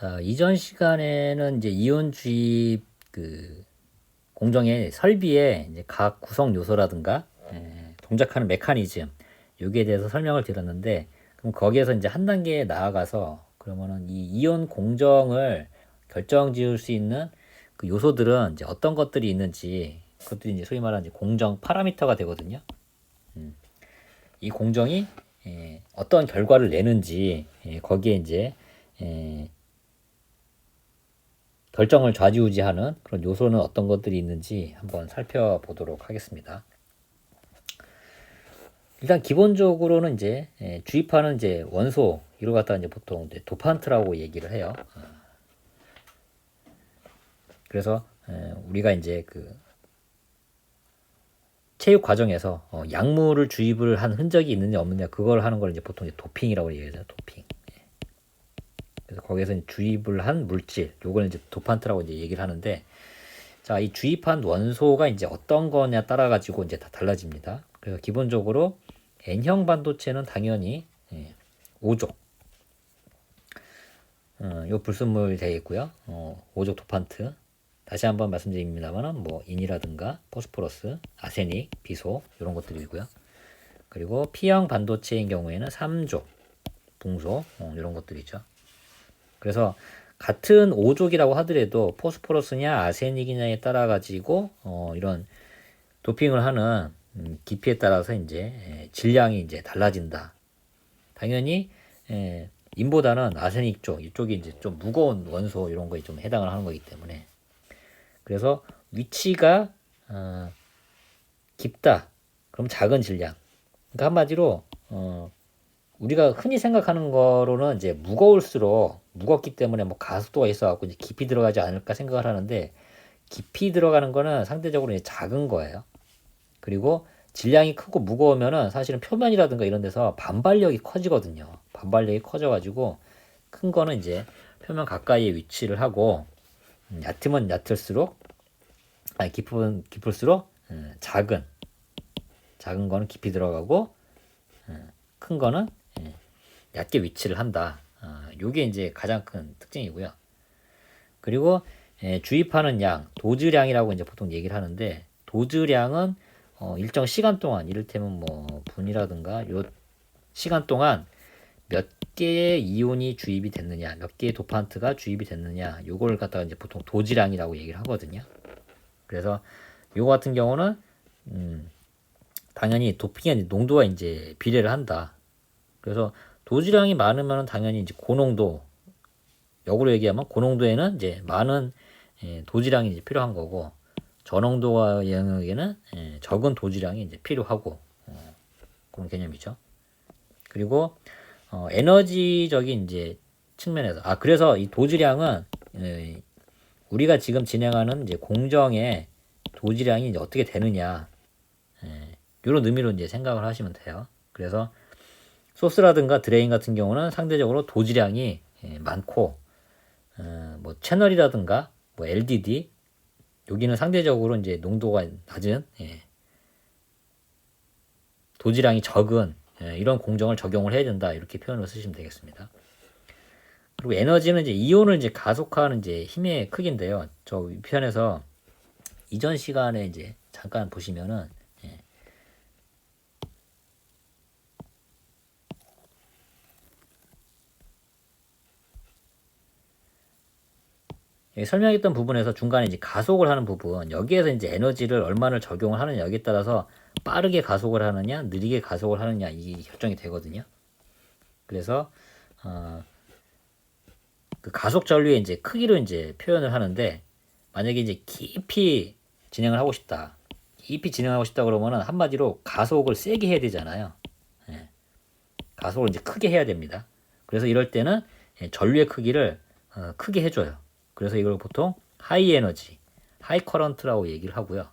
자, 이전 시간에는 이제 이온 주입 그 공정의 설비의 이제 각 구성 요소라든가 동작하는 메커니즘 여기에 대해서 설명을 드렸는데, 그럼 거기에서 이제 한 단계 나아가서 그러면은 이 이온 공정을 결정 지을 수 있는 그 요소들은 이제 어떤 것들이 있는지, 그것들이 이제 소위 말하는 이제 공정 파라미터가 되거든요. 이 공정이 어떤 결과를 내는지, 거기에 이제 결정을 좌지우지하는 그런 요소는 어떤 것들이 있는지 한번 살펴보도록 하겠습니다. 일단 기본적으로는 이제 주입하는 이제 원소 이걸 갖다 이제 보통 이제 도판트라고 얘기를 해요. 그래서 우리가 이제 그 체육 과정에서 약물을 주입을 한 흔적이 있느냐 없느냐 그걸 하는 걸 이제 보통 이제 도핑이라고 얘기해요. 도핑. 그래서 거기에서 주입을 한 물질, 요걸 이제 도판트라고 이제 얘기를 하는데, 자, 이 주입한 원소가 이제 어떤 거냐 따라 가지고 이제 다 달라집니다. 그래서 기본적으로 N형 반도체는 당연히 5족, 요 불순물이 되겠고요. 5족 도판트. 다시 한번 말씀드립니다만은 뭐 인이라든가 포스포러스, 아세닉, 비소 이런 것들이고요. 그리고 P형 반도체인 경우에는 3족, 붕소 이런 것들이죠. 그래서 같은 5족이라고 하더라도 포스포러스냐 아세닉이냐에 따라 가지고 이런 도핑을 하는 깊이에 따라서 이제 질량이 이제 달라진다. 당연히 인보다는 아세닉 쪽 이쪽이 이제 좀 무거운 원소 이런 거에 좀 해당을 하는 거기 때문에, 그래서 위치가 깊다. 그럼 작은 질량. 그러니까 한마디로 우리가 흔히 생각하는 거로는 이제 무겁기 때문에 뭐 가속도가 있어갖고 이제 깊이 들어가지 않을까 생각을 하는데, 깊이 들어가는 거는 상대적으로 이제 작은 거예요. 그리고 질량이 크고 무거우면은 사실은 표면이라든가 이런 데서 반발력이 커지거든요. 반발력이 커져가지고 큰 거는 이제 표면 가까이에 위치를 하고, 얕으면 얕을수록 깊으면 깊을수록 작은 거는 깊이 들어가고 큰 거는 얕게 위치를 한다. 요게 이제 가장 큰 특징이고요. 그리고 주입하는 양, 도즈량이라고 이제 보통 얘기를 하는데, 도즈량은 일정 시간 동안, 이를테면 뭐 분이라든가 요 시간 동안 몇 개의 이온이 주입이 됐느냐, 몇 개의 도판트가 주입이 됐느냐, 요걸 갖다가 이제 보통 도즈량이라고 얘기를 하거든요. 그래서 요거 같은 경우는 당연히 도핑의 농도와 이제 비례를 한다. 그래서 도질량이 많으면 당연히 이제 고농도, 역으로 얘기하면 고농도에는 이제 많은 도질량이 이제 필요한 거고, 저농도 영역에는 적은 도질량이 이제 필요하고, 그런 개념이죠. 그리고 에너지적인 이제 측면에서, 그래서 이 도질량은 우리가 지금 진행하는 이제 공정의 도질량이 이제 어떻게 되느냐, 이런 의미로 이제 생각을 하시면 돼요. 그래서 소스라든가 드레인 같은 경우는 상대적으로 도질량이 많고, 뭐 채널이라든가 뭐 LDD 여기는 상대적으로 이제 농도가 낮은 도질량이 적은 이런 공정을 적용을 해야 된다, 이렇게 표현을 쓰시면 되겠습니다. 그리고 에너지는 이제 이온을 이제 가속화하는 이제 힘의 크기인데요. 저 위편에서 이전 시간에 이제 잠깐 보시면은 설명했던 부분에서 중간에 이제 가속을 하는 부분, 여기에서 이제 에너지를 얼마나 적용을 하느냐, 여기에 따라서 빠르게 가속을 하느냐, 느리게 가속을 하느냐, 이 결정이 되거든요. 그래서 그 가속 전류의 이제 크기로 이제 표현을 하는데, 만약에 이제 깊이 진행을 하고 싶다, 그러면은 한마디로 가속을 세게 해야 되잖아요. 가속을 이제 크게 해야 됩니다. 그래서 이럴 때는 전류의 크기를 크게 해줘요. 그래서 이걸 보통 하이 에너지, 하이 커런트라고 얘기를 하고요.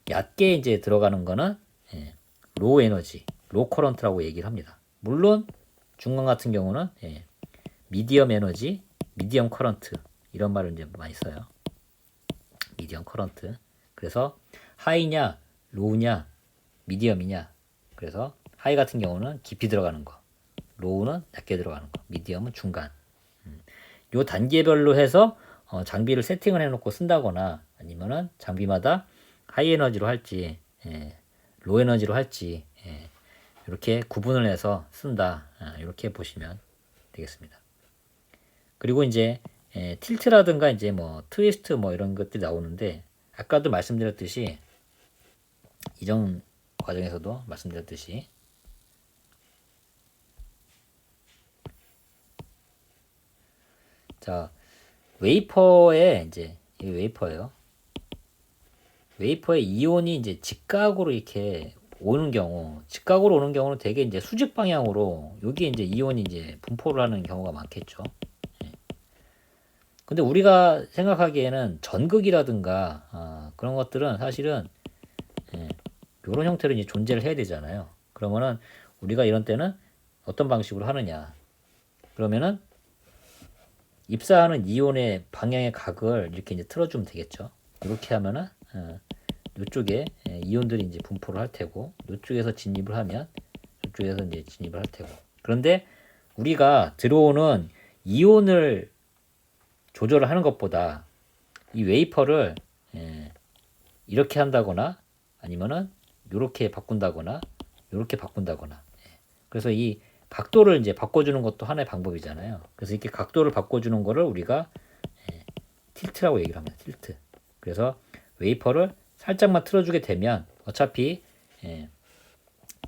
얕게 이제 들어가는 거는 로우 에너지, 로우 커런트라고 얘기를 합니다. 물론 중간 같은 경우는 미디엄 에너지, 미디엄 커런트 이런 말을 이제 많이 써요. 미디엄 커런트. 그래서 하이냐, 로우냐, 미디엄이냐. 그래서 하이 같은 경우는 깊이 들어가는 거, 로우는 얕게 들어가는 거, 미디엄은 중간. 요 단계별로 해서 장비를 세팅을 해놓고 쓴다거나 아니면은 장비마다 하이 에너지로 할지 로우 에너지로 할지 이렇게 구분을 해서 쓴다. 이렇게 보시면 되겠습니다. 그리고 이제 틸트라든가 이제 뭐 트위스트 뭐 이런 것들이 나오는데 아까도 말씀드렸듯이 이전 과정에서도 말씀드렸듯이 자 웨이퍼에 이제 이 웨이퍼예요. 웨이퍼의 이온이 이제 직각으로 이렇게 오는 경우, 직각으로 오는 경우는 되게 이제 수직 방향으로 여기에 이제 이온이 이제 분포를 하는 경우가 많겠죠. 근데 우리가 생각하기에는 전극이라든가 그런 것들은 사실은 이런 형태로 이제 존재를 해야 되잖아요. 그러면은 우리가 이런 때는 어떤 방식으로 하느냐? 그러면은 입사하는 이온의 방향의 각을 이렇게 이제 틀어주면 되겠죠. 이렇게 하면은 이쪽에 이온들이 이제 분포를 할 테고, 이쪽에서 진입을 하면 이쪽에서 이제 진입을 할 테고. 그런데 우리가 들어오는 이온을 조절을 하는 것보다 이 웨이퍼를 이렇게 한다거나 아니면은 이렇게 바꾼다거나 이렇게 바꾼다거나 그래서 이 각도를 이제 바꿔주는 것도 하나의 방법이잖아요. 그래서 이렇게 각도를 바꿔주는 거를 우리가 틸트라고 얘기를 합니다. 틸트. 그래서 웨이퍼를 살짝만 틀어주게 되면 어차피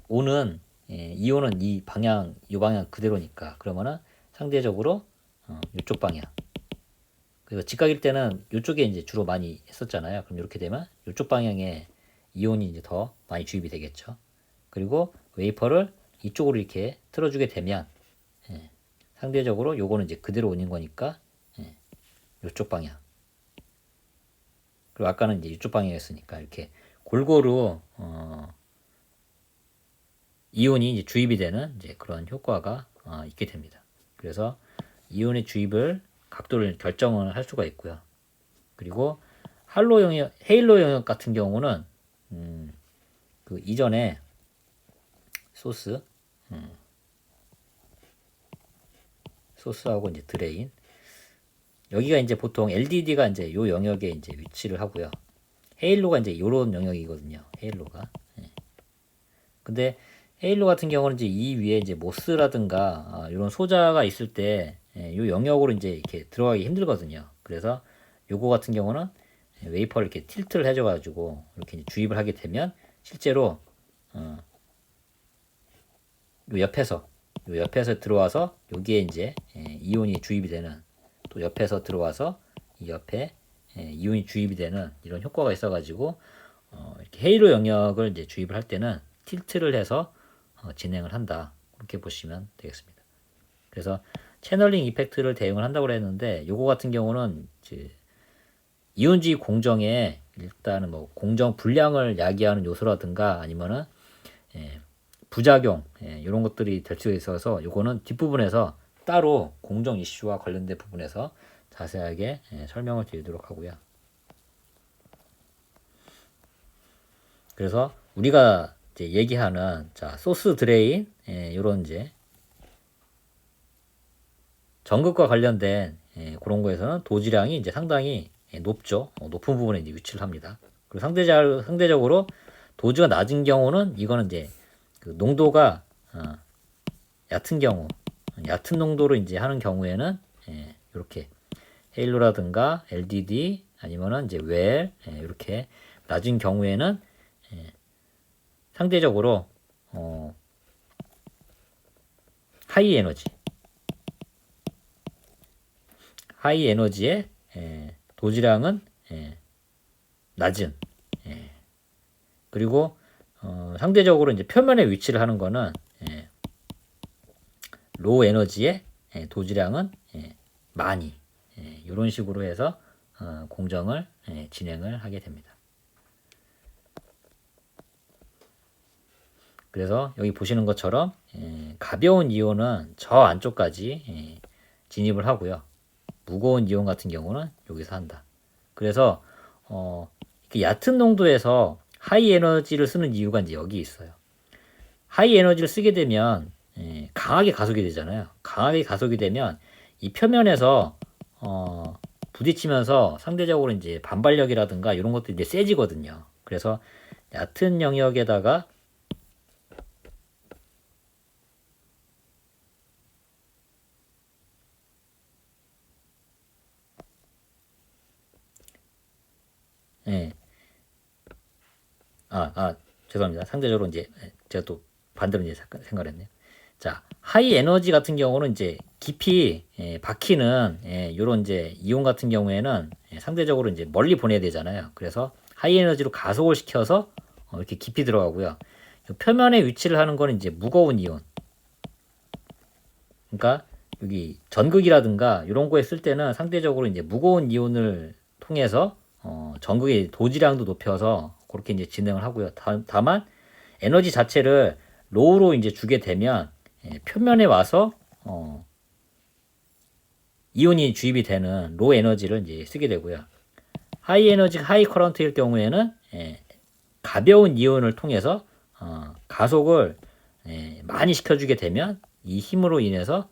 오는 이온은 이 방향 그대로니까 그러면은 상대적으로 이쪽 방향. 그래서 직각일 때는 이쪽에 이제 주로 많이 했었잖아요. 그럼 이렇게 되면 이쪽 방향에 이온이 이제 더 많이 주입이 되겠죠. 그리고 웨이퍼를 이쪽으로 이렇게 틀어주게 되면 상대적으로 요거는 이제 그대로 오는 거니까 이쪽 방향. 그리고 아까는 이제 이쪽 방향이었으니까 이렇게 골고루 이온이 이제 주입이 되는 이제 그런 효과가 있게 됩니다. 그래서 이온의 주입을 각도를 결정을 할 수가 있고요. 그리고 헤일로 영역 같은 경우는 그 이전에 소스하고 이제 드레인 여기가 이제 보통 LDD가 이제 요 영역에 이제 위치를 하고요. 헤일로가 이제 요런 영역이거든요. 헤일로가. 근데 헤일로 같은 경우는 이제 이 위에 이제 모스라든가 이런 소자가 있을 때 요 영역으로 이제 이렇게 들어가기 힘들거든요. 그래서 요거 같은 경우는 웨이퍼를 이렇게 틸트를 해줘가지고 이렇게 이제 주입을 하게 되면 실제로 요 옆에서 들어와서 여기에 이제 이온이 주입이 되는 또 옆에서 들어와서 이 옆에 이온이 주입이 되는 이런 효과가 있어가지고 이렇게 헤일로 영역을 이제 주입을 할 때는 틸트를 해서 진행을 한다. 그렇게 보시면 되겠습니다. 그래서 채널링 이펙트를 대응을 한다고 했는데 요거 같은 경우는 이제 이온주의 공정에 일단은 뭐 공정 불량을 야기하는 요소라든가 아니면은 부작용 이런 것들이 될 수 있어서 요거는 뒷부분에서 따로 공정 이슈와 관련된 부분에서 자세하게 설명을 드리도록 하고요. 그래서 우리가 이제 얘기하는 자 소스 드레인 이런 이제 전극과 관련된 그런 거에서는 도지량이 이제 상당히 높죠. 높은 부분에 이제 위치를 합니다. 그리고 상대적으로 도지가 낮은 경우는 이거는 이제 그 농도가 얕은 경우, 얕은 농도로 이제 하는 경우에는 이렇게 헤일로라든가 LDD 아니면은 이제 웰 이렇게 낮은 경우에는 상대적으로 하이 에너지의 도지량은 낮은 그리고 상대적으로 이제 표면에 위치를 하는 거는 로우 에너지의 도지량은 많이 이런 식으로 해서 공정을 진행을 하게 됩니다. 그래서 여기 보시는 것처럼 가벼운 이온은 저 안쪽까지 진입을 하고요. 무거운 이온 같은 경우는 여기서 한다. 그래서 이렇게 얕은 농도에서 하이 에너지를 쓰는 이유가 이제 여기 있어요. 하이 에너지를 쓰게 되면 강하게 가속이 되잖아요. 강하게 가속이 되면 이 표면에서 부딪히면서 상대적으로 이제 반발력이라든가 이런 것도 이제 세지거든요. 그래서 얕은 영역에다가 예. 죄송합니다. 상대적으로 이제 제가 또 반대로 이제 생각했네요. 자, 하이 에너지 같은 경우는 이제 깊이 박히는 요런 이제 이온 같은 경우에는 상대적으로 이제 멀리 보내야 되잖아요. 그래서 하이 에너지로 가속을 시켜서 이렇게 깊이 들어가고요. 표면에 위치를 하는 거는 이제 무거운 이온. 그러니까 여기 전극이라든가 이런 거에 쓸 때는 상대적으로 이제 무거운 이온을 통해서 전극의 도지량도 높여서 그렇게 이제 진행을 하고요. 다만 에너지 자체를 로우로 이제 주게 되면 표면에 와서 이온이 주입이 되는 로우 에너지를 이제 쓰게 되고요. 하이 에너지 하이 커런트일 경우에는 가벼운 이온을 통해서 가속을 많이 시켜주게 되면 이 힘으로 인해서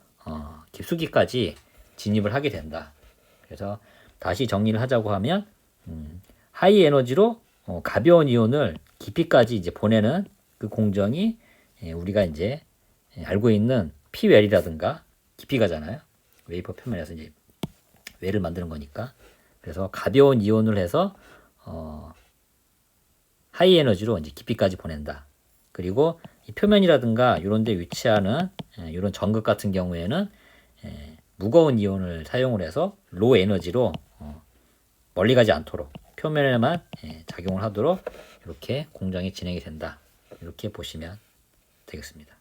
깊숙이까지 진입을 하게 된다. 그래서 다시 정리를 하자고 하면 하이 에너지로 가벼운 이온을 깊이까지 이제 보내는 그 공정이 우리가 이제 알고 있는 P웰이라든가 깊이가잖아요. 웨이퍼 표면에서 이제 웰을 만드는 거니까. 그래서 가벼운 이온을 해서 하이 에너지로 이제 깊이까지 보낸다. 그리고 이 표면이라든가 이런 데 위치하는 이런 전극 같은 경우에는 무거운 이온을 사용을 해서 로우 에너지로 멀리 가지 않도록 표면에만 작용을 하도록 이렇게 공정이 진행이 된다. 이렇게 보시면 되겠습니다.